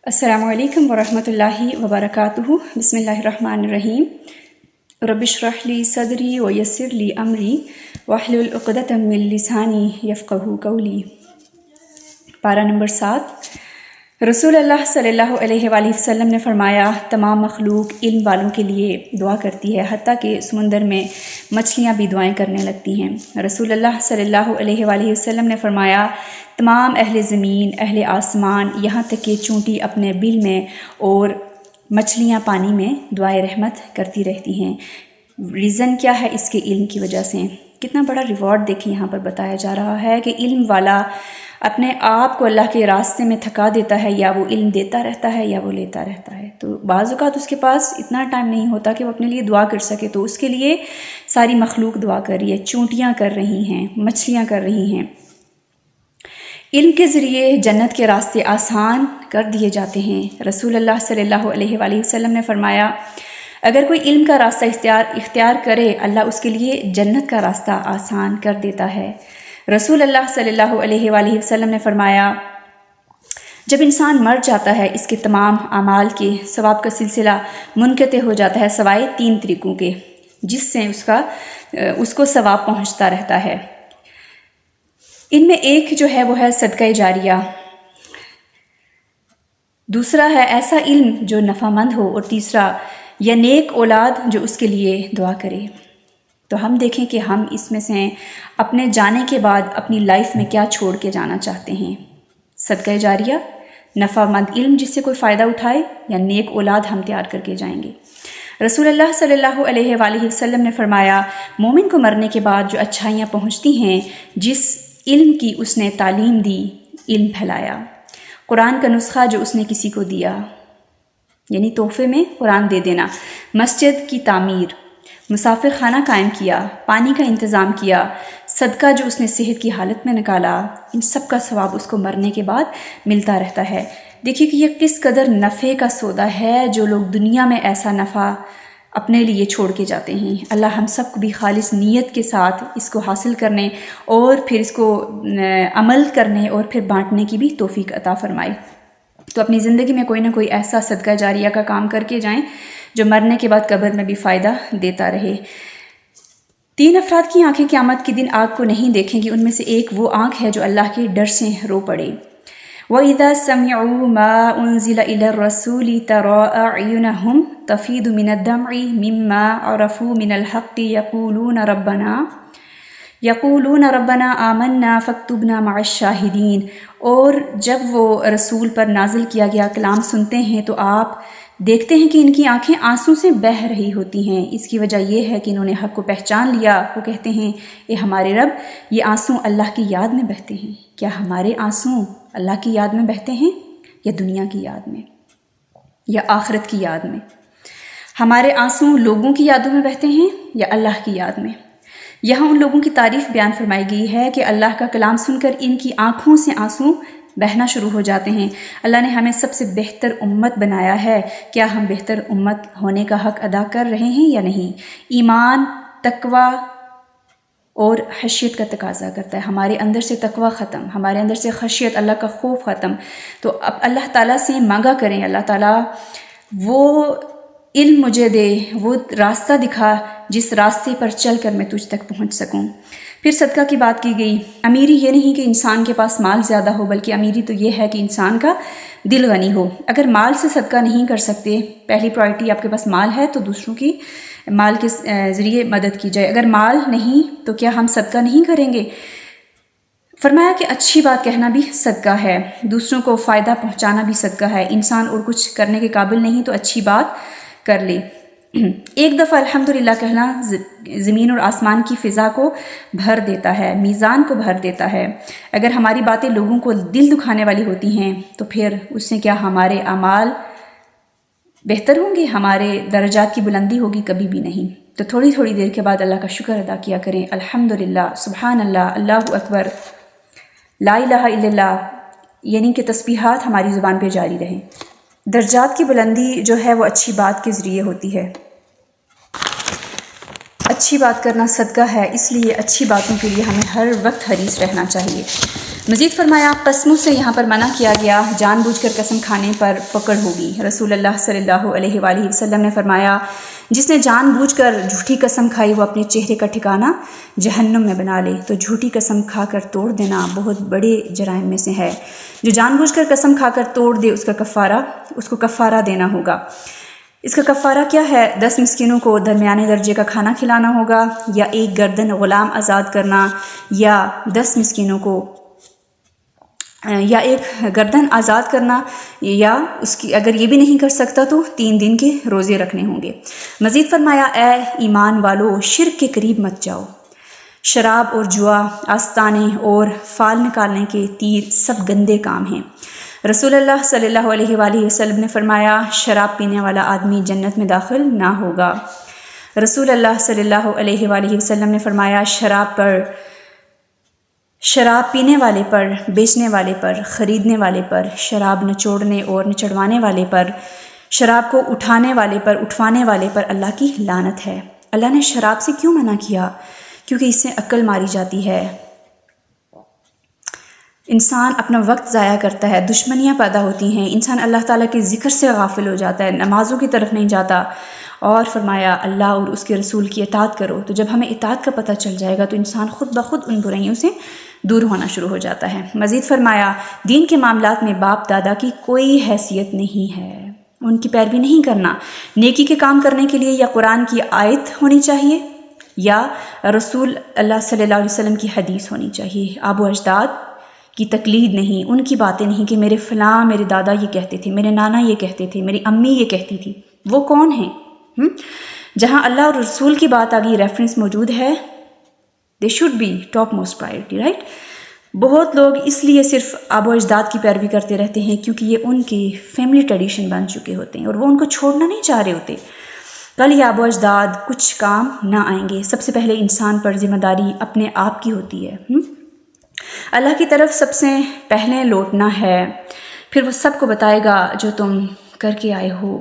السلام علیکم ورحمۃ اللہ وبرکاتہ۔ بسم اللہ الرحمن الرحیم۔ رب اشرح لی صدری ویسر لی امری واحلل عقدۃ من لسانی یفقہوا قولی۔ پارہ نمبر 7۔ رسول اللہ صلی اللہ علیہ وآلہ وسلم نے فرمایا، تمام مخلوق علم والوں کے لیے دعا کرتی ہے، حتیٰ کہ سمندر میں مچھلیاں بھی دعائیں کرنے لگتی ہیں۔ رسول اللہ صلی اللہ علیہ وآلہ وسلم نے فرمایا، تمام اہل زمین، اہل آسمان، یہاں تک کہ چونٹی اپنے بل میں اور مچھلیاں پانی میں دعائے رحمت کرتی رہتی ہیں۔ ریزن کیا ہے؟ اس کے علم کی وجہ سے۔ کتنا بڑا ریوارڈ دیکھیں یہاں پر بتایا جا رہا ہے کہ علم والا اپنے آپ کو اللہ کے راستے میں تھکا دیتا ہے، یا وہ علم دیتا رہتا ہے یا وہ لیتا رہتا ہے۔ تو بعض اوقات اس کے پاس اتنا ٹائم نہیں ہوتا کہ وہ اپنے لیے دعا کر سکے، تو اس کے لیے ساری مخلوق دعا کر رہی ہے، چونٹیاں کر رہی ہیں، مچھلیاں کر رہی ہیں۔ علم کے ذریعے جنت کے راستے آسان کر دیے جاتے ہیں۔ رسول اللہ صلی اللہ علیہ وآلہ وسلم نے فرمایا، اگر کوئی علم کا راستہ اختیار کرے، اللہ اس کے لیے جنت کا راستہ آسان کر دیتا ہے۔ رسول اللہ صلی اللہ علیہ وآلہ وسلم نے فرمایا، جب انسان مر جاتا ہے، اس کے تمام اعمال کے ثواب کا سلسلہ منقطع ہو جاتا ہے، سوائے 3 طریقوں کے، جس سے اس کو ثواب پہنچتا رہتا ہے۔ ان میں ایک جو ہے وہ ہے صدقہ جاریہ، دوسرا ہے ایسا علم جو نفع مند ہو، اور تیسرا یا نیک اولاد جو اس کے لیے دعا کرے۔ تو ہم دیکھیں کہ ہم اس میں سے اپنے جانے کے بعد اپنی لائف میں کیا چھوڑ کے جانا چاہتے ہیں۔ صدقہ جاریہ، نفع مند علم جس سے کوئی فائدہ اٹھائے، یا نیک اولاد ہم تیار کر کے جائیں گے۔ رسول اللہ صلی اللہ علیہ وآلہ وسلم نے فرمایا، مومن کو مرنے کے بعد جو اچھائیاں پہنچتی ہیں، جس علم کی اس نے تعلیم دی، علم پھیلایا، قرآن کا نسخہ جو اس نے کسی کو دیا، یعنی تحفے میں قرآن دے دینا، مسجد کی تعمیر، مسافر خانہ قائم کیا، پانی کا انتظام کیا، صدقہ جو اس نے صحت کی حالت میں نکالا، ان سب کا ثواب اس کو مرنے کے بعد ملتا رہتا ہے۔ دیکھیے کہ یہ کس قدر نفع کا سودا ہے، جو لوگ دنیا میں ایسا نفع اپنے لیے چھوڑ کے جاتے ہیں۔ اللہ ہم سب کو بھی خالص نیت کے ساتھ اس کو حاصل کرنے اور پھر اس کو عمل کرنے اور پھر بانٹنے کی بھی توفیق عطا فرمائے۔ تو اپنی زندگی میں کوئی نہ کوئی ایسا صدقہ جاریہ کا کام کر کے جائیں جو مرنے کے بعد قبر میں بھی فائدہ دیتا رہے۔ 3 افراد کی آنکھیں قیامت کے دن آگ کو نہیں دیکھیں گی، ان میں سے ایک وہ آنکھ ہے جو اللہ کے ڈر سے رو پڑے۔ وَإِذَا سَمِعُوا مَا أُنزِلَ إِلَى الرَّسُولِ تَرَىٰ أَعْيُنَهُمْ تَفِيضُ مِنَ الدَّمْعِ مِمَّا عَرَفُوا مِنَ الْحَقِّ يَقُولُونَ رَبَّنَا آمَنَّا فَاكْتُبْنَا مَعَ الشَّاهِدِينَ۔ اور جب وہ رسول پر نازل کیا گیا کلام سنتے ہیں تو آپ دیکھتے ہیں کہ ان کی آنکھیں آنسوں سے بہہ رہی ہوتی ہیں۔ اس کی وجہ یہ ہے کہ انہوں نے حق کو پہچان لیا۔ وہ کہتے ہیں، اے ہمارے رب، یہ آنسوں اللہ کی یاد میں بہتے ہیں۔ کیا ہمارے آنسوں اللہ کی یاد میں بہتے ہیں، یا دنیا کی یاد میں، یا آخرت کی یاد میں؟ ہمارے آنسوں لوگوں کی یادوں میں بہتے ہیں یا اللہ کی یاد میں؟ یہاں ان لوگوں کی تعریف بیان فرمائی گئی ہے کہ اللہ کا کلام سن کر ان کی آنکھوں سے آنسوں بہنا شروع ہو جاتے ہیں۔ اللہ نے ہمیں سب سے بہتر امت بنایا ہے، کیا ہم بہتر امت ہونے کا حق ادا کر رہے ہیں یا نہیں؟ ایمان، تقوی اور خشیت کا تقاضا کرتا ہے۔ ہمارے اندر سے تقوی ختم، ہمارے اندر سے خشیت، اللہ کا خوف ختم۔ تو اب اللہ تعالیٰ سے مانگا کریں، اللہ تعالیٰ وہ علم مجھے دے، وہ راستہ دکھا جس راستے پر چل کر میں تجھ تک پہنچ سکوں۔ پھر صدقہ کی بات کی گئی۔ امیری یہ نہیں کہ انسان کے پاس مال زیادہ ہو، بلکہ امیری تو یہ ہے کہ انسان کا دل غنی ہو۔ اگر مال سے صدقہ نہیں کر سکتے، پہلی پرائرٹی آپ کے پاس مال ہے تو دوسروں کی مال کے ذریعے مدد کی جائے۔ اگر مال نہیں تو کیا ہم صدقہ نہیں کریں گے؟ فرمایا کہ اچھی بات کہنا بھی صدقہ ہے، دوسروں کو فائدہ پہنچانا بھی صدقہ ہے۔ انسان اور کچھ کرنے کے قابل نہیں تو اچھی بات کر لے۔ ایک دفعہ الحمدللہ کہنا زمین اور آسمان کی فضا کو بھر دیتا ہے، میزان کو بھر دیتا ہے۔ اگر ہماری باتیں لوگوں کو دل دکھانے والی ہوتی ہیں تو پھر اس سے کیا ہمارے اعمال بہتر ہوں گے، ہمارے درجات کی بلندی ہوگی؟ کبھی بھی نہیں۔ تو تھوڑی تھوڑی دیر کے بعد اللہ کا شکر ادا کیا کریں، الحمدللہ، سبحان اللہ، اللہ اکبر، لا الہ الا اللہ، یعنی کہ تسبیحات ہماری زبان پہ جاری رہیں۔ درجات کی بلندی جو ہے وہ اچھی بات کے ذریعے ہوتی ہے۔ اچھی بات کرنا صدقہ ہے، اس لیے اچھی باتوں کے لیے ہمیں ہر وقت حریص رہنا چاہیے۔ مزید فرمایا قسموں سے یہاں پر منع کیا گیا، جان بوجھ کر قسم کھانے پر پکڑ ہوگی۔ رسول اللہ صلی اللہ علیہ وآلہ وسلم نے فرمایا جس نے جان بوجھ کر جھوٹی قسم کھائی وہ اپنے چہرے کا ٹھکانہ جہنم میں بنا لے۔ تو جھوٹی قسم کھا کر توڑ دینا بہت بڑے جرائم میں سے ہے۔ جو جان بوجھ کر قسم کھا کر توڑ دے اس کو کفارہ دینا ہوگا۔ اس کا کفارہ کیا ہے؟ 10 مسکینوں کو درمیانے درجے کا کھانا کھلانا ہوگا، یا ایک گردن غلام آزاد کرنا، یا 10 مسکینوں کو یا ایک گردن آزاد کرنا، یا اس کی اگر یہ بھی نہیں کر سکتا تو 3 دن کے روزے رکھنے ہوں گے۔ مزید فرمایا اے ایمان والو شرک کے قریب مت جاؤ۔ شراب اور جوا، آستانے اور فال نکالنے کے تیر سب گندے کام ہیں۔ رسول اللہ صلی اللہ علیہ وآلہ وسلم نے فرمایا شراب پینے والا آدمی جنت میں داخل نہ ہوگا۔ رسول اللہ صلی اللہ علیہ وآلہ وسلم نے فرمایا شراب پینے والے پر، بیچنے والے پر، خریدنے والے پر، شراب نچوڑنے اور نچڑوانے والے پر، شراب کو اٹھانے والے پر، اٹھوانے والے پر اللہ کی لعنت ہے۔ اللہ نے شراب سے کیوں منع کیا؟ کیونکہ اس سے عقل ماری جاتی ہے، انسان اپنا وقت ضائع کرتا ہے، دشمنیاں پیدا ہوتی ہیں، انسان اللہ تعالیٰ کے ذکر سے غافل ہو جاتا ہے، نمازوں کی طرف نہیں جاتا۔ اور فرمایا اللہ اور اس کے رسول کی اطاعت کرو۔ تو جب ہمیں اطاعت کا پتہ چل جائے گا تو انسان خود بخود ان برائیوں سے دور ہونا شروع ہو جاتا ہے۔ مزید فرمایا دین کے معاملات میں باپ دادا کی کوئی حیثیت نہیں ہے، ان کی پیروی نہیں کرنا۔ نیکی کے کام کرنے کے لیے یا قرآن کی آیت ہونی چاہیے یا رسول اللہ صلی اللہ علیہ وسلم کی حدیث ہونی چاہیے۔ آبا و اجداد کی تقلید نہیں، ان کی باتیں نہیں کہ میرے فلاں میرے دادا یہ کہتے تھے، میرے نانا یہ کہتے تھے، میری امی یہ کہتی تھی۔ وہ کون ہیں؟ جہاں اللہ اور رسول کی بات آ گئی، ریفرنس موجود ہے، they should be topmost priority, right? بہت لوگ اس لیے صرف آبا و اجداد کی پیروی کرتے رہتے ہیں کیونکہ یہ ان کی فیملی ٹریڈیشن بن چکے ہوتے ہیں اور وہ ان کو چھوڑنا نہیں چاہ رہے ہوتے۔ کل یہ آبا و اجداد کچھ کام نہ آئیں گے۔ سب سے پہلے انسان پر ذمہ داری اپنے آپ کی ہوتی ہے، اللہ کی طرف سب سے پہلے لوٹنا ہے، پھر وہ سب کو بتائے گا جو تم کر کے آئے ہو۔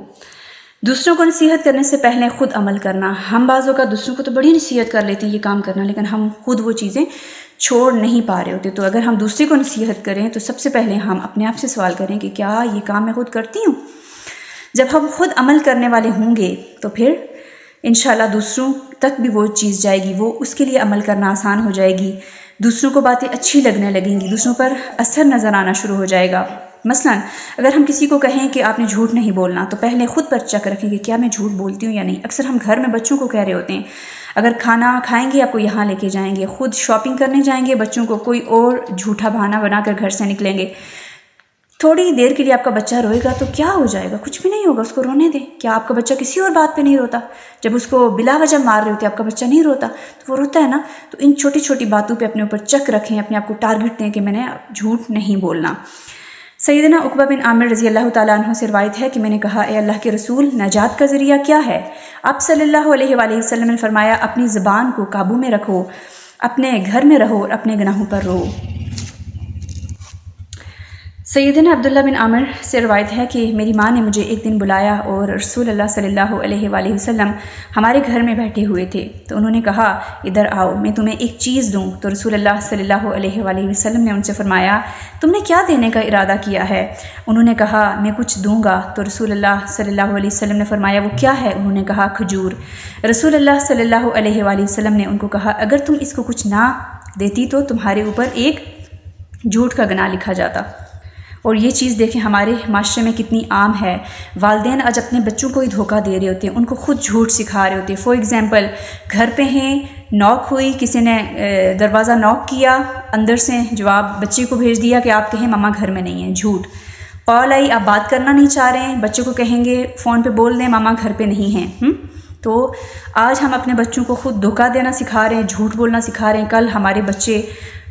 دوسروں کو نصیحت کرنے سے پہلے خود عمل کرنا۔ ہم بعضوں کا دوسروں کو تو بڑی نصیحت کر لیتے ہیں یہ کام کرنا، لیکن ہم خود وہ چیزیں چھوڑ نہیں پا رہے ہوتے۔ تو اگر ہم دوسرے کو نصیحت کریں تو سب سے پہلے ہم اپنے آپ سے سوال کریں کہ کیا یہ کام میں خود کرتی ہوں؟ جب ہم خود عمل کرنے والے ہوں گے تو پھر انشاءاللہ دوسروں تک بھی وہ چیز جائے گی، وہ اس کے لیے عمل کرنا آسان ہو جائے گی، دوسروں کو باتیں اچھی لگنے لگیں گی، دوسروں پر اثر نظر آنا شروع ہو جائے گا۔ مثلا اگر ہم کسی کو کہیں کہ آپ نے جھوٹ نہیں بولنا تو پہلے خود پر چیک رکھیں کہ کیا میں جھوٹ بولتی ہوں یا نہیں۔ اکثر ہم گھر میں بچوں کو کہہ رہے ہوتے ہیں اگر کھانا کھائیں گے آپ کو یہاں لے کے جائیں گے، خود شاپنگ کرنے جائیں گے، بچوں کو کوئی اور جھوٹا بہانہ بنا کر گھر سے نکلیں گے۔ تھوڑی دیر کے لیے آپ کا بچہ روئے گا تو کیا ہو جائے گا؟ کچھ بھی نہیں ہوگا، اس کو رونے دیں۔ کیا آپ کا بچہ کسی اور بات پہ نہیں روتا؟ جب اس کو بلا وجہ مار رہے ہوتے آپ کا بچہ نہیں روتا تو وہ روتا ہے نا۔ تو ان چھوٹی چھوٹی باتوں پہ اپنے اوپر چک رکھیں، اپنے آپ کو ٹارگٹ دیں کہ میں نے جھوٹ نہیں بولنا۔ سیدنا عقبہ بن عامر رضی اللہ تعالیٰ عنہ سے روایت ہے کہ میں نے کہا اے اللہ کے رسول نجات کا ذریعہ کیا ہے؟ آپ صلی اللہ علیہ وآلہ وسلم نے فرمایا اپنی زبان کو قابو میں رکھو، اپنے گھر میں رہو اور اپنے گناہوں پر رو۔ سیدنا عبداللہ بن عامر سے روایت ہے کہ میری ماں نے مجھے ایک دن بلایا اور رسول اللہ صلی اللہ علیہ وآلہ وسلم ہمارے گھر میں بیٹھے ہوئے تھے، تو انہوں نے کہا ادھر آؤ میں تمہیں ایک چیز دوں۔ تو رسول اللہ صلی اللہ علیہ وآلہ وسلم نے ان سے فرمایا تم نے کیا دینے کا ارادہ کیا ہے؟ انہوں نے کہا میں کچھ دوں گا۔ تو رسول اللہ صلی اللہ علیہ وسلم نے فرمایا وہ کیا ہے؟ انہوں نے کہا کھجور۔ رسول اللہ صلی اللہ علیہ وآلہ وسلم نے ان کو کہا اگر تم اس کو کچھ نہ دیتی تو تمہارے اوپر ایک جھوٹ کا گناہ لکھا جاتا۔ اور یہ چیز دیکھیں ہمارے معاشرے میں کتنی عام ہے۔ والدین آج اپنے بچوں کو ہی دھوکہ دے رہے ہوتے ہیں، ان کو خود جھوٹ سکھا رہے ہوتے ہیں۔ فار ایگزامپل گھر پہ ہیں، نوک ہوئی، کسی نے دروازہ نوک کیا، اندر سے جواب بچے کو بھیج دیا کہ آپ کہیں ماما گھر میں نہیں ہیں، جھوٹ۔ کال آئی آپ بات کرنا نہیں چاہ رہے ہیں، بچے کو کہیں گے فون پہ بول دیں ماما گھر پہ نہیں ہیں۔ تو آج ہم اپنے بچوں کو خود دھوکہ دینا سکھا رہے ہیں، جھوٹ بولنا سکھا رہے ہیں۔ کل ہمارے بچے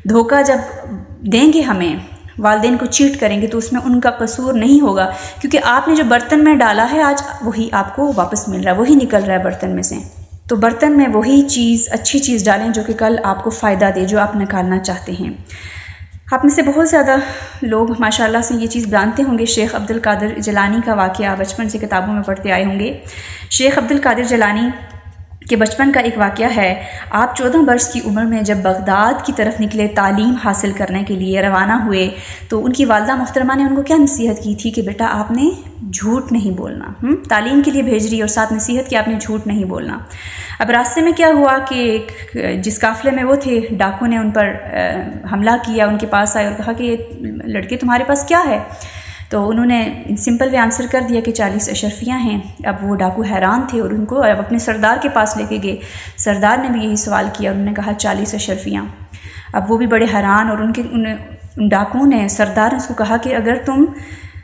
دھوکہ جب دیں گے ہمیں، والدین کو چیٹ کریں گے تو اس میں ان کا قصور نہیں ہوگا، کیونکہ آپ نے جو برتن میں ڈالا ہے آج وہی آپ کو واپس مل رہا ہے، وہی نکل رہا ہے برتن میں سے۔ تو برتن میں وہی چیز، اچھی چیز ڈالیں جو کہ کل آپ کو فائدہ دے، جو آپ نکالنا چاہتے ہیں۔ آپ میں سے بہت زیادہ لوگ ماشاءاللہ سے یہ چیز جانتے ہوں گے، شیخ عبد القادر جیلانی کا واقعہ بچپن سے کتابوں میں پڑھتے آئے ہوں گے۔ شیخ عبد القادر جیلانی کہ بچپن کا ایک واقعہ ہے۔ آپ 14 برس کی عمر میں جب بغداد کی طرف نکلے تعلیم حاصل کرنے کے لیے روانہ ہوئے تو ان کی والدہ محترمہ نے ان کو کیا نصیحت کی تھی کہ بیٹا آپ نے جھوٹ نہیں بولنا، تعلیم کے لیے بھیج رہی اور ساتھ نصیحت کہ آپ نے جھوٹ نہیں بولنا۔ اب راستے میں کیا ہوا کہ جس قافلے میں وہ تھے ڈاکو نے ان پر حملہ کیا، ان کے پاس آئے اور کہا کہ یہ لڑکے تمہارے پاس کیا ہے؟ تو انہوں نے سمپل وے آنسر کر دیا کہ 40 اشرفیاں ہیں۔ اب وہ ڈاکو حیران تھے اور ان کو اب اپنے سردار کے پاس لے کے گئے۔ سردار نے بھی یہی سوال کیا، انہوں نے کہا 40 اشرفیاں۔ اب وہ بھی بڑے حیران، اور ان ڈاکو نے سردار نے اس کو کہا کہ اگر تم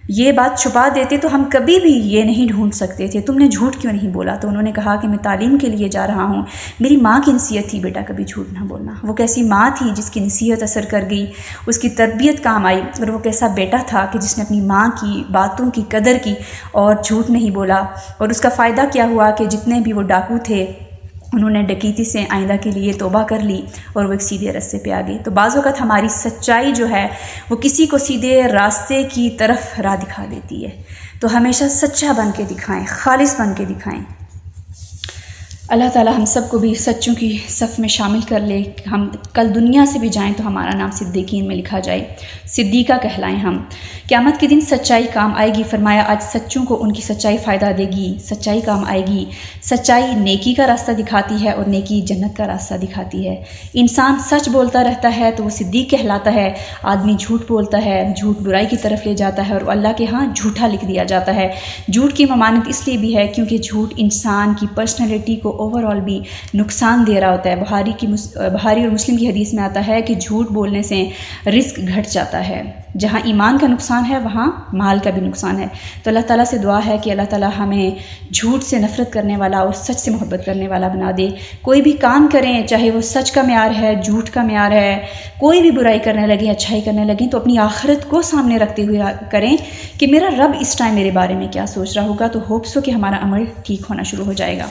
یہ بات چھپا دیتے تو ہم کبھی بھی یہ نہیں ڈھونڈ سکتے تھے، تم نے جھوٹ کیوں نہیں بولا؟ تو انہوں نے کہا کہ میں تعلیم کے لیے جا رہا ہوں، میری ماں کی نصیحت تھی بیٹا کبھی جھوٹ نہ بولنا۔ وہ کیسی ماں تھی جس کی نصیحت اثر کر گئی، اس کی تربیت کام آئی، اور وہ کیسا بیٹا تھا کہ جس نے اپنی ماں کی باتوں کی قدر کی اور جھوٹ نہیں بولا۔ اور اس کا فائدہ کیا ہوا کہ جتنے بھی وہ ڈاکو تھے انہوں نے ڈکیتی سے آئندہ کے لیے توبہ کر لی اور وہ ایک سیدھے راستے پہ آ گئے۔ تو بعض اوقات ہماری سچائی جو ہے وہ کسی کو سیدھے راستے کی طرف راہ دکھا دیتی ہے، تو ہمیشہ سچا بن کے دکھائیں، خالص بن کے دکھائیں۔ اللہ تعالی ہم سب کو بھی سچوں کی صف میں شامل کر لے، ہم کل دنیا سے بھی جائیں تو ہمارا نام صدیقین میں لکھا جائے، صدیقہ کہلائیں ہم۔ قیامت کے دن سچائی کام آئے گی، فرمایا آج سچوں کو ان کی سچائی فائدہ دے گی، سچائی کام آئے گی۔ سچائی نیکی کا راستہ دکھاتی ہے اور نیکی جنت کا راستہ دکھاتی ہے۔ انسان سچ بولتا رہتا ہے تو وہ صدیق کہلاتا ہے، آدمی جھوٹ بولتا ہے، جھوٹ برائی کی طرف لے جاتا ہے اور اللہ کے ہاں جھوٹا لکھ دیا جاتا ہے۔ جھوٹ کی ممانعت اس لیے بھی ہے کیونکہ جھوٹ انسان کی پرسنالٹی کو اوور آل بھی نقصان دے رہا ہوتا ہے۔ بخاری اور مسلم کی حدیث میں آتا ہے کہ جھوٹ بولنے سے رزق گھٹ جاتا ہے، جہاں ایمان کا نقصان ہے وہاں مال کا بھی نقصان ہے۔ تو اللہ تعالیٰ سے دعا ہے کہ اللہ تعالیٰ ہمیں جھوٹ سے نفرت کرنے والا اور سچ سے محبت کرنے والا بنا دے۔ کوئی بھی کام کریں چاہے وہ سچ کا معیار ہے، جھوٹ کا معیار ہے، کوئی بھی برائی کرنے لگیں اچھائی کرنے لگیں تو اپنی آخرت کو سامنے رکھتے ہوئے کریں کہ میرا رب اس ٹائم میرے بارے میں کیا سوچ رہا ہوگا، تو ہوپس ہو کہ ہمارا عمل ٹھیک ہونا شروع ہو جائے گا۔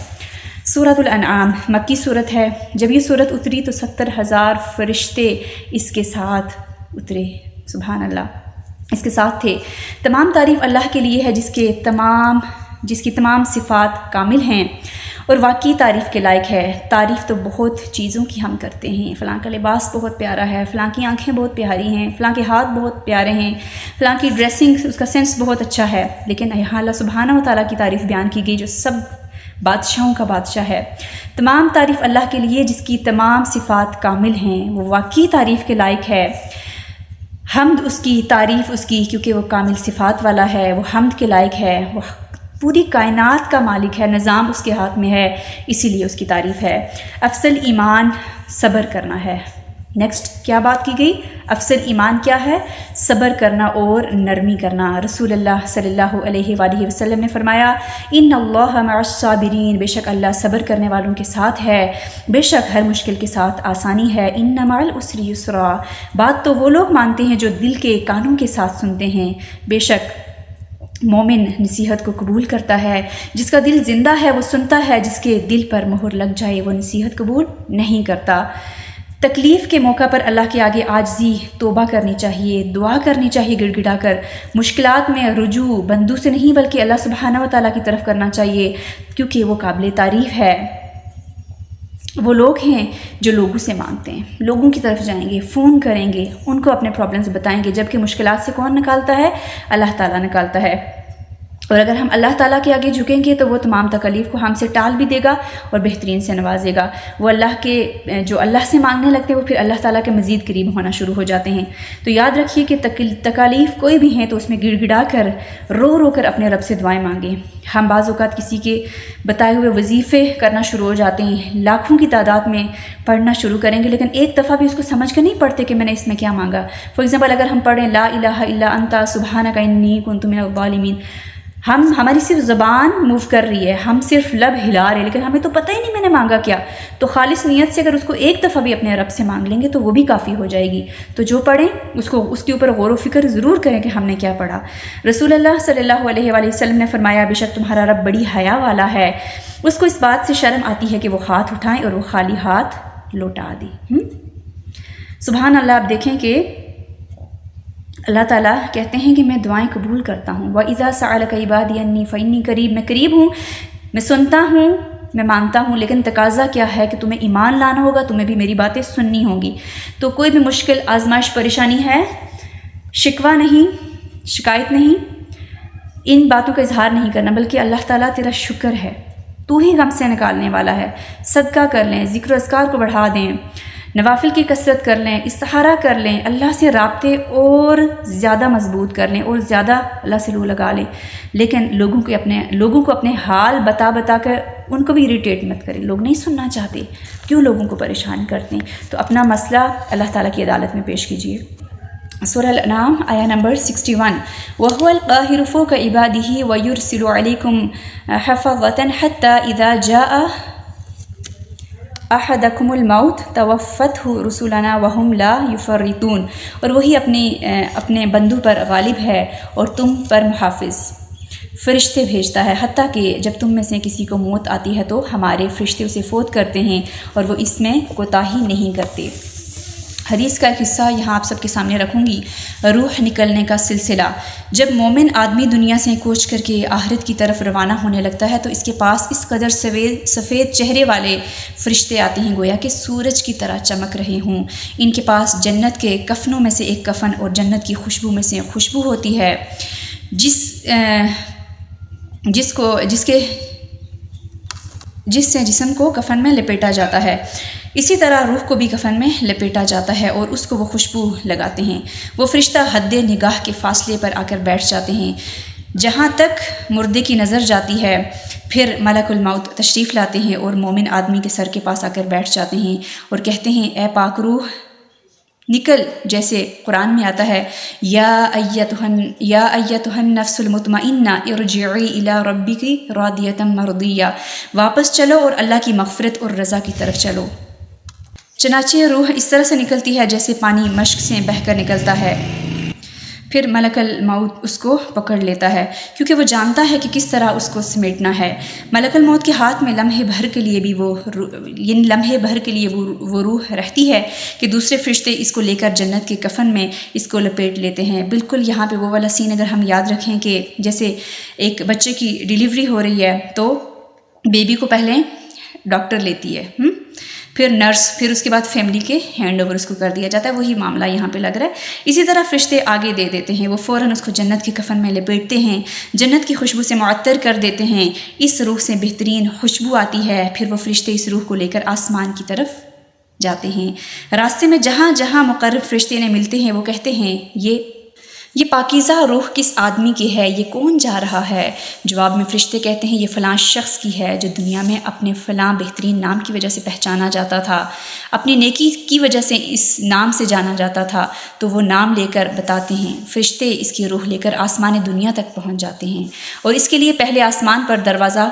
سورۃ الانعام مکی صورت ہے۔ جب یہ صورت اتری تو 70,000 فرشتے اس کے ساتھ اترے، سبحان اللہ، اس کے ساتھ تھے۔ تمام تعریف اللہ کے لیے ہے جس کی تمام صفات کامل ہیں اور واقعی تعریف کے لائق ہے۔ تعریف تو بہت چیزوں کی ہم کرتے ہیں، فلاں کا لباس بہت پیارا ہے، فلاں کی آنکھیں بہت پیاری ہیں، فلاں کے ہاتھ بہت پیارے ہیں، فلاں کی ڈریسنگ اس کا سینس بہت اچھا ہے، لیکن یہاں اللہ سبحانہ و تعالیٰ کی تعریف بیان کی گئی جو سب بادشاہوں کا بادشاہ ہے۔ تمام تعریف اللہ کے لیے جس کی تمام صفات کامل ہیں، وہ واقعی تعریف کے لائق ہے۔ حمد اس کی، تعریف اس کی، کیونکہ وہ کامل صفات والا ہے، وہ حمد کے لائق ہے، وہ پوری کائنات کا مالک ہے، نظام اس کے ہاتھ میں ہے، اسی لیے اس کی تعریف ہے۔ افضل ایمان صبر کرنا ہے۔ نیکسٹ کیا بات کی گئی؟ افضل ایمان کیا ہے؟ صبر کرنا اور نرمی کرنا۔ رسول اللہ صلی اللہ علیہ وآلہ وسلم نے فرمایا ان اللہ مع الصابرین، بے شک اللہ صبر کرنے والوں کے ساتھ ہے، بے شک ہر مشکل کے ساتھ آسانی ہے۔ ان مع العسر یسرا، بات تو وہ لوگ مانتے ہیں جو دل کے کانوں کے ساتھ سنتے ہیں، بے شک مومن نصیحت کو قبول کرتا ہے، جس کا دل زندہ ہے وہ سنتا ہے، جس کے دل پر مہر لگ جائے وہ نصیحت قبول نہیں کرتا۔ تکلیف کے موقع پر اللہ کے آگے عاجزی، توبہ کرنی چاہیے، دعا کرنی چاہیے گڑ گڑا کر۔ مشکلات میں رجوع بندوں سے نہیں بلکہ اللہ سبحانہ و تعالیٰ کی طرف کرنا چاہیے، کیونکہ وہ قابل تعریف ہے۔ وہ لوگ ہیں جو لوگوں سے مانگتے ہیں، لوگوں کی طرف جائیں گے، فون کریں گے، ان کو اپنے پرابلمز بتائیں گے، جبکہ مشکلات سے کون نکالتا ہے؟ اللہ تعالیٰ نکالتا ہے۔ اور اگر ہم اللہ تعالیٰ کے آگے جھکیں گے تو وہ تمام تکالیف کو ہم سے ٹال بھی دے گا اور بہترین سے نوازے گا۔ وہ جو اللہ سے مانگنے لگتے ہیں وہ پھر اللہ تعالیٰ کے مزید قریب ہونا شروع ہو جاتے ہیں۔ تو یاد رکھیے کہ تکالیف کوئی بھی ہیں تو اس میں گڑ گڑا کر رو رو کر اپنے رب سے دعائیں مانگیں۔ ہم بعض اوقات کسی کے بتائے ہوئے وظیفے کرنا شروع ہو جاتے ہیں، لاکھوں کی تعداد میں پڑھنا شروع کریں گے، لیکن ایک دفعہ بھی اس کو سمجھ کر نہیں پڑھتے کہ میں نے اس میں کیا مانگا۔ فار ایگزامپل اگر ہم پڑھیں لا الہ الا انت سبحانک انی کنت من الظالمین، ہماری صرف زبان موو کر رہی ہے، ہم صرف لب ہلا رہے ہیں، لیکن ہمیں تو پتہ ہی نہیں میں نے مانگا کیا۔ تو خالص نیت سے اگر اس کو ایک دفعہ بھی اپنے رب سے مانگ لیں گے تو وہ بھی کافی ہو جائے گی۔ تو جو پڑھیں اس کے اوپر غور و فکر ضرور کریں کہ ہم نے کیا پڑھا۔ رسول اللہ صلی اللہ علیہ وآلہ وسلم نے فرمایا بے شک تمہارا رب بڑی حیا والا ہے، اس کو اس بات سے شرم آتی ہے کہ وہ ہاتھ اٹھائیں اور وہ خالی ہاتھ لوٹا دیں۔ سبحان اللہ۔ آپ دیکھیں کہ اللہ تعالیٰ کہتے ہیں کہ میں دعائیں قبول کرتا ہوں۔ وَإِذَا سَأَلَكَ عِبَادِي أَنِّي فَإِنِّي قَرِيب، میں قریب ہوں، میں سنتا ہوں میں مانتا ہوں، لیکن تقاضا کیا ہے کہ تمہیں ایمان لانا ہوگا، تمہیں بھی میری باتیں سننی ہوں گی۔ تو کوئی بھی مشکل، آزمائش، پریشانی ہے، شکوہ نہیں، شکایت نہیں، ان باتوں کا اظہار نہیں کرنا، بلکہ اللہ تعالیٰ تیرا شکر ہے، تو ہی غم سے نکالنے والا ہے۔ صدقہ کر لیں، ذکر و اذکار کو بڑھا دیں، نوافل کی کثرت کر لیں، استخارہ کر لیں، اللہ سے رابطے اور زیادہ مضبوط کر لیں اور زیادہ اللہ سے روح لگا لیں۔ لیکن لوگوں کو اپنے حال بتا بتا کر ان کو بھی اریٹیٹ مت کریں، لوگ نہیں سننا چاہتے، کیوں لوگوں کو پریشان کرتے ہیں؟ تو اپنا مسئلہ اللہ تعالیٰ کی عدالت میں پیش کیجیے۔ سورہ الانعام آیا نمبر 61، وَهُوَ الْقَاهِرُ فَوْقَ عِبَادِهِ وَيُرْسِلُ عَلَيْكُمْ حَفَظَةً حَتَّى إِذَا جَاءَ أَحَدَكُمُ الْمَوْتُ تَوَفَّتْهُ رُسُلُنَا وَهُمْ لَا يُفَرِّطُونَ، اور وہی اپنے بندوں پر غالب ہے اور تم پر محافظ فرشتے بھیجتا ہے، حتیٰ کہ جب تم میں سے کسی کو موت آتی ہے تو ہمارے فرشتے اسے فوت کرتے ہیں اور وہ اس میں کوتاہی نہیں کرتے۔ حدیث کا ایک حصہ یہاں آپ سب کے سامنے رکھوں گی، روح نکلنے کا سلسلہ۔ جب مومن آدمی دنیا سے کوچ کر کے آخرت کی طرف روانہ ہونے لگتا ہے تو اس کے پاس اس قدر سفید چہرے والے فرشتے آتے ہیں گویا کہ سورج کی طرح چمک رہے ہوں۔ ان کے پاس جنت کے کفنوں میں سے ایک کفن اور جنت کی خوشبو میں سے خوشبو ہوتی ہے، جس سے جسم کو کفن میں لپیٹا جاتا ہے، اسی طرح روح کو بھی کفن میں لپیٹا جاتا ہے اور اس کو وہ خوشبو لگاتے ہیں۔ وہ فرشتہ حد نگاہ کے فاصلے پر آ کر بیٹھ جاتے ہیں، جہاں تک مردے کی نظر جاتی ہے۔ پھر ملک الموت تشریف لاتے ہیں اور مومن آدمی کے سر کے پاس آ کر بیٹھ جاتے ہیں اور کہتے ہیں، اے پاک روح نکل، جیسے قرآن میں آتا ہے، یا ایتھا النفس المطمئنہ ارجعی الی ربک راضیۃ مرضیہ، واپس چلو اور اللہ کی مغفرت اور رضا کی طرف چلو۔ چنانچہ روح اس طرح سے نکلتی ہے جیسے پانی مشک سے بہہ کر نکلتا ہے۔ پھر ملک الموت اس کو پکڑ لیتا ہے، کیونکہ وہ جانتا ہے کہ کس طرح اس کو سمیٹنا ہے۔ ملک الموت کے ہاتھ میں لمحے بھر کے لیے وہ روح رہتی ہے کہ دوسرے فرشتے اس کو لے کر جنت کے کفن میں اس کو لپیٹ لیتے ہیں۔ بالکل یہاں پہ وہ والا سین اگر ہم یاد رکھیں کہ جیسے ایک بچے کی ڈیلیوری ہو رہی ہے تو بیبی کو پہلے ڈاکٹر لیتی ہے، پھر نرس، پھر اس کے بعد فیملی کے ہینڈ اوور اس کو کر دیا جاتا ہے۔ وہی معاملہ یہاں پہ لگ رہا ہے۔ اسی طرح فرشتے آگے دے دیتے ہیں، وہ فوراً اس کو جنت کے کفن میں لپیٹتے ہیں، جنت کی خوشبو سے معطر کر دیتے ہیں۔ اس روح سے بہترین خوشبو آتی ہے۔ پھر وہ فرشتے اس روح کو لے کر آسمان کی طرف جاتے ہیں۔ راستے میں جہاں جہاں مقرب فرشتے انہیں ملتے ہیں وہ کہتے ہیں، یہ پاکیزہ روح کس آدمی کی ہے، یہ کون جا رہا ہے؟ جواب میں فرشتے کہتے ہیں، یہ فلاں شخص کی ہے جو دنیا میں اپنے فلاں بہترین نام کی وجہ سے پہچانا جاتا تھا، اپنی نیکی کی وجہ سے اس نام سے جانا جاتا تھا۔ تو وہ نام لے کر بتاتے ہیں، فرشتے اس کی روح لے کر آسمان دنیا تک پہنچ جاتے ہیں اور اس کے لیے پہلے آسمان پر دروازہ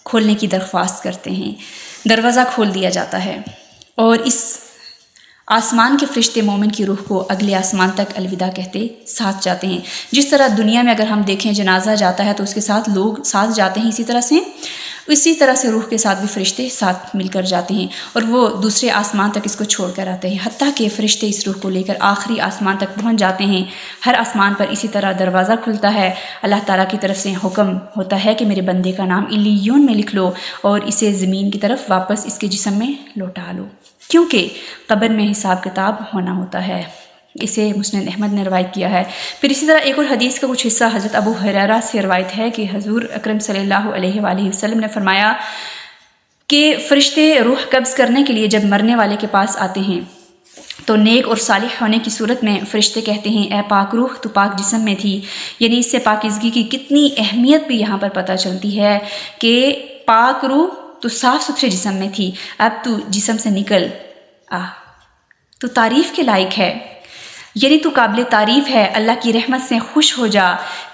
کھولنے کی درخواست کرتے ہیں۔ دروازہ کھول دیا جاتا ہے اور اس آسمان کے فرشتے مومن کی روح کو اگلے آسمان تک الوداع کہتے ساتھ جاتے ہیں۔ جس طرح دنیا میں اگر ہم دیکھیں جنازہ جاتا ہے تو اس کے ساتھ لوگ ساتھ جاتے ہیں، اسی طرح سے روح کے ساتھ بھی فرشتے ساتھ مل کر جاتے ہیں اور وہ دوسرے آسمان تک اس کو چھوڑ کر آتے ہیں، حتیٰ کہ فرشتے اس روح کو لے کر آخری آسمان تک پہنچ جاتے ہیں۔ ہر آسمان پر اسی طرح دروازہ کھلتا ہے، اللہ تعالیٰ کی طرف سے حکم ہوتا ہے کہ میرے بندے کا نام علیون میں لکھ لو اور اسے زمین کی طرف واپس اس کے جسم میں لوٹا لو، کیونکہ قبر میں حساب کتاب ہونا ہوتا ہے۔ اسے مسند احمد نے روایت کیا ہے۔ پھر اسی طرح ایک اور حدیث کا کچھ حصہ حضرت ابو ہریرہ سے روایت ہے کہ حضور اکرم صلی اللہ علیہ وآلہ وسلم نے فرمایا کہ فرشتے روح قبض کرنے کے لیے جب مرنے والے کے پاس آتے ہیں تو نیک اور صالح ہونے کی صورت میں فرشتے کہتے ہیں، اے پاک روح تو پاک جسم میں تھی۔ یعنی اس سے پاکیزگی کی کتنی اہمیت بھی یہاں پر پتہ چلتی ہے کہ پاک روح تو صاف ستھرے جسم میں تھی، اب تو جسم سے نکل تو تعریف کے لائق ہے، یعنی تو قابل تعریف ہے، اللہ کی رحمت سے خوش ہو جا،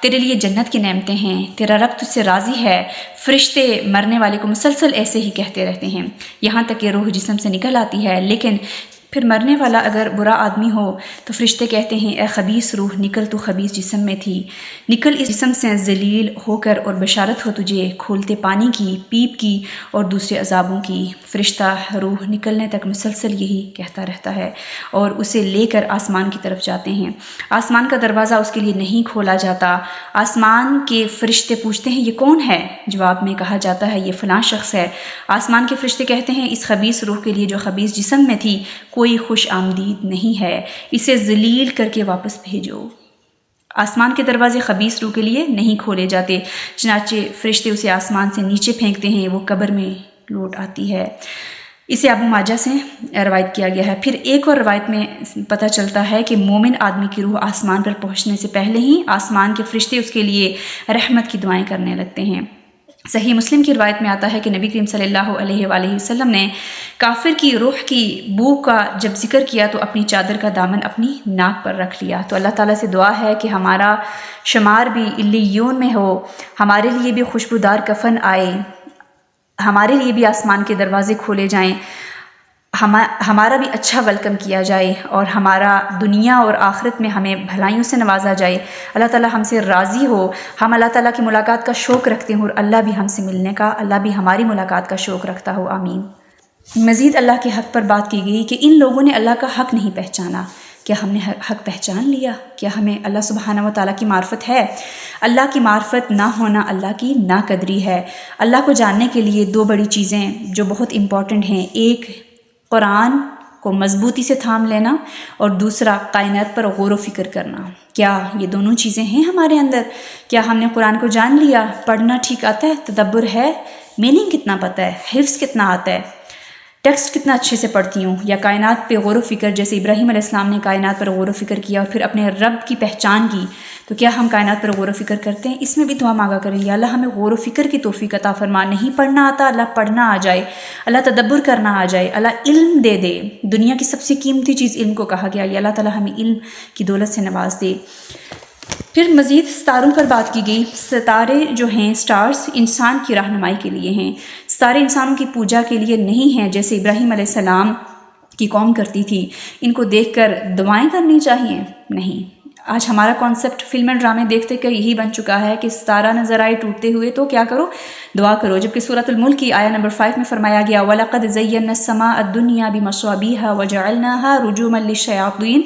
تیرے لیے جنت کی نعمتیں ہیں، تیرا رب تجھ سے راضی ہے۔ فرشتے مرنے والے کو مسلسل ایسے ہی کہتے رہتے ہیں یہاں تک کہ روح جسم سے نکل آتی ہے، لیکن پھر مرنے والا اگر برا آدمی ہو تو فرشتے کہتے ہیں اے خبیث روح نکل، تو خبیث جسم میں تھی، نکل اس جسم سے ذلیل ہو کر، اور بشارت ہو تجھے کھولتے پانی کی، پیپ کی اور دوسرے عذابوں کی۔ فرشتہ روح نکلنے تک مسلسل یہی کہتا رہتا ہے اور اسے لے کر آسمان کی طرف جاتے ہیں۔ آسمان کا دروازہ اس کے لیے نہیں کھولا جاتا۔ آسمان کے فرشتے پوچھتے ہیں یہ کون ہے؟ جواب میں کہا جاتا ہے یہ فلاں شخص ہے۔ آسمان کے فرشتے کہتے ہیں اس خبیث روح کے لیے جو خبیث جسم میں تھی کوئی خوش آمدید نہیں ہے، اسے ذلیل کر کے واپس بھیجو۔ آسمان کے دروازے خبیث روح کے لیے نہیں کھولے جاتے، چنانچہ فرشتے اسے آسمان سے نیچے پھینکتے ہیں، وہ قبر میں لوٹ آتی ہے۔ اسے ابو ماجہ سے روایت کیا گیا ہے۔ پھر ایک اور روایت میں پتہ چلتا ہے کہ مومن آدمی کی روح آسمان پر پہنچنے سے پہلے ہی آسمان کے فرشتے اس کے لیے رحمت کی دعائیں کرنے لگتے ہیں۔ صحیح مسلم کی روایت میں آتا ہے کہ نبی کریم صلی اللہ علیہ وآلہ وسلم نے کافر کی روح کی بو کا جب ذکر کیا تو اپنی چادر کا دامن اپنی ناک پر رکھ لیا۔ تو اللہ تعالیٰ سے دعا ہے کہ ہمارا شمار بھی علیون میں ہو، ہمارے لیے بھی خوشبودار کفن آئے، ہمارے لیے بھی آسمان کے دروازے کھولے جائیں، ہمارا بھی اچھا ویلکم کیا جائے، اور ہمارا دنیا اور آخرت میں ہمیں بھلائیوں سے نوازا جائے، اللہ تعالیٰ ہم سے راضی ہو، ہم اللہ تعالیٰ کی ملاقات کا شوق رکھتے ہوں اور اللہ بھی ہم سے ملنے کا، اللہ بھی ہماری ملاقات کا شوق رکھتا ہو، آمین۔ مزید اللہ کے حق پر بات کی گئی کہ ان لوگوں نے اللہ کا حق نہیں پہچانا۔ کیا ہم نے حق پہچان لیا؟ کیا ہمیں اللہ سبحانہ و تعالیٰ کی معرفت ہے؟ اللہ کی معرفت نہ ہونا اللہ کی ناقدری ہے۔ اللہ کو جاننے کے لیے دو بڑی چیزیں جو بہت امپورٹنٹ ہیں، ایک قرآن کو مضبوطی سے تھام لینا اور دوسرا کائنات پر غور و فکر کرنا۔ کیا یہ دونوں چیزیں ہیں ہمارے اندر؟ کیا ہم نے قرآن کو جان لیا؟ پڑھنا ٹھیک آتا ہے، تدبر ہے، میننگ کتنا پتہ ہے، حفظ کتنا آتا ہے، ٹیکسٹ کتنا اچھے سے پڑھتی ہوں، یا کائنات پہ غور و فکر جیسے ابراہیم علیہ السلام نے کائنات پر غور و فکر کیا اور پھر اپنے رب کی پہچان کی، تو کیا ہم کائنات پر غور و فکر کرتے ہیں؟ اس میں بھی دعا مانگا کریں، یا اللہ ہمیں غور و فکر کی توفیق عطا فرما۔ نہیں پڑھنا آتا، اللہ پڑھنا آ جائے، اللہ تدبر کرنا آ جائے، اللہ علم دے دے۔ دنیا کی سب سے قیمتی چیز علم کو کہا گیا، یا اللہ تعالیٰ ہمیں علم کی دولت سے نواز دے۔ پھر مزید ستاروں پر بات کی گئی۔ ستارے جو ہیں، سٹارز، انسان کی رہنمائی کے لیے ہیں۔ ستارے انسانوں کی پوجا کے لیے نہیں ہیں جیسے ابراہیم علیہ السلام کی قوم کرتی تھی۔ ان کو دیکھ کر دعائیں کرنی چاہیے؟ نہیں۔ آج ہمارا کانسیپٹ فلم اور ڈرامے دیکھتے کر یہی بن چکا ہے کہ ستارہ نظر آئے ٹوٹتے ہوئے تو کیا کرو؟ دعا کرو، جبکہ سورۃ الملک کی آیہ نمبر 5 میں فرمایا گیا وَلَقَدْ زَيَّنَّا السَّمَاءَ الدُّنْيَا بِمَصَابِيحَ وَجَعَلْنَاهَا رُجُومًا لِلشَّيَاطِينِ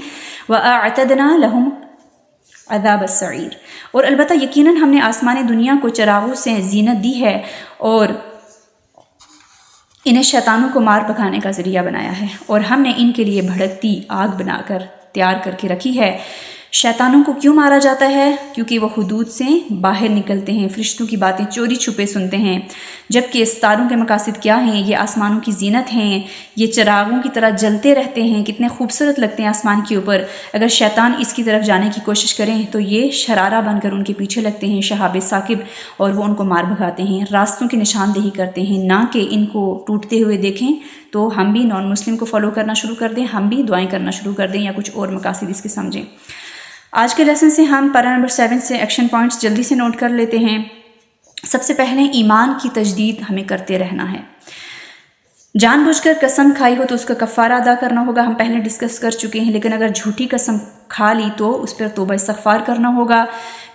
وَأَعْتَدْنَا لَهُمْ عذاب السعیر۔ اور البتہ یقیناً ہم نے آسمان دنیا کو چراغوں سے زینت دی ہے اور انہیں شیطانوں کو مار پکانے کا ذریعہ بنایا ہے، اور ہم نے ان کے لیے بھڑکتی آگ بنا کر تیار کر کے رکھی ہے۔ شیطانوں کو کیوں مارا جاتا ہے؟ کیونکہ وہ حدود سے باہر نکلتے ہیں، فرشتوں کی باتیں چوری چھپے سنتے ہیں، جبکہ ستاروں کے مقاصد کیا ہیں؟ یہ آسمانوں کی زینت ہیں، یہ چراغوں کی طرح جلتے رہتے ہیں، کتنے خوبصورت لگتے ہیں آسمان کے اوپر۔ اگر شیطان اس کی طرف جانے کی کوشش کریں تو یہ شرارہ بن کر ان کے پیچھے لگتے ہیں، شہاب ثاقب، اور وہ ان کو مار بھگاتے ہیں، راستوں کی نشاندہی کرتے ہیں، نہ کہ ان کو ٹوٹتے ہوئے دیکھیں تو ہم بھی نان مسلم کو فالو کرنا شروع کر دیں، ہم بھی دعائیں کرنا شروع کر دیں، یا کچھ اور مقاصد اس کے سمجھیں۔ آج کے لیسن سے ہم پیرا نمبر 7 سے ایکشن پوائنٹس جلدی سے نوٹ کر لیتے ہیں۔ سب سے پہلے ایمان کی تجدید ہمیں کرتے رہنا ہے۔ جان بوجھ کر قسم کھائی ہو تو اس کا کفارہ ادا کرنا ہوگا، ہم پہلے ڈسکس کر چکے ہیں، لیکن اگر جھوٹی قسم کھا لی تو اس پر توبہ استغفار کرنا ہوگا۔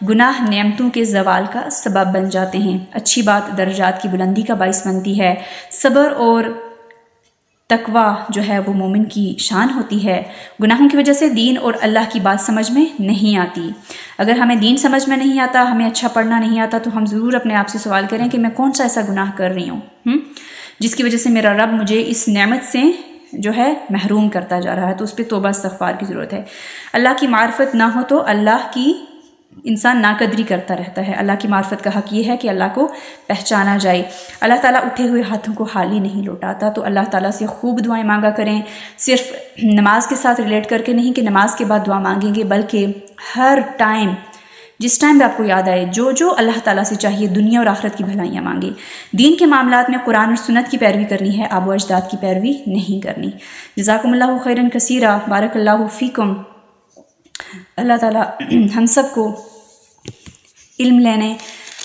گناہ نعمتوں کے زوال کا سبب بن جاتے ہیں، اچھی بات درجات کی بلندی کا باعث بنتی ہے۔ صبر اور تقوی جو ہے وہ مومن کی شان ہوتی ہے۔ گناہوں کی وجہ سے دین اور اللہ کی بات سمجھ میں نہیں آتی۔ اگر ہمیں دین سمجھ میں نہیں آتا، ہمیں اچھا پڑھنا نہیں آتا، تو ہم ضرور اپنے آپ سے سوال کریں کہ میں کون سا ایسا گناہ کر رہی ہوں جس کی وجہ سے میرا رب مجھے اس نعمت سے جو ہے محروم کرتا جا رہا ہے، تو اس پہ توبہ استغفار کی ضرورت ہے۔ اللہ کی معرفت نہ ہو تو اللہ کی انسان ناقدری کرتا رہتا ہے۔ اللہ کی معرفت کا حق یہ ہے کہ اللہ کو پہچانا جائے۔ اللہ تعالیٰ اٹھے ہوئے ہاتھوں کو خالی نہیں لوٹاتا، تو اللہ تعالیٰ سے خوب دعائیں مانگا کریں، صرف نماز کے ساتھ ریلیٹ کر کے نہیں کہ نماز کے بعد دعا مانگیں گے، بلکہ ہر ٹائم، جس ٹائم بھی آپ کو یاد آئے، جو اللہ تعالیٰ سے چاہیے دنیا اور آخرت کی بھلائیاں مانگیں۔ دین کے معاملات میں قرآن اور سنت کی پیروی کرنی ہے، آبا و اجداد کی پیروی نہیں کرنی۔ جزاکم اللہ خیرا کثیرا، بارک اللہ فیکم۔ اللہ تعالیٰ ہم سب کو علم لینے،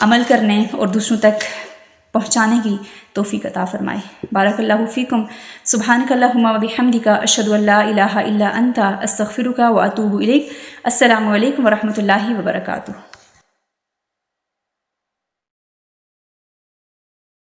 عمل کرنے اور دوسروں تک پہنچانے کی توفیق عطا فرمائے۔ بارک اللہ فیکم، سبحانک اللہم و بحمدک، اشہد ان لا الہ الا انت، استغفرک و اتوب الیک۔ السلام علیکم ورحمۃ اللہ وبرکاتہ۔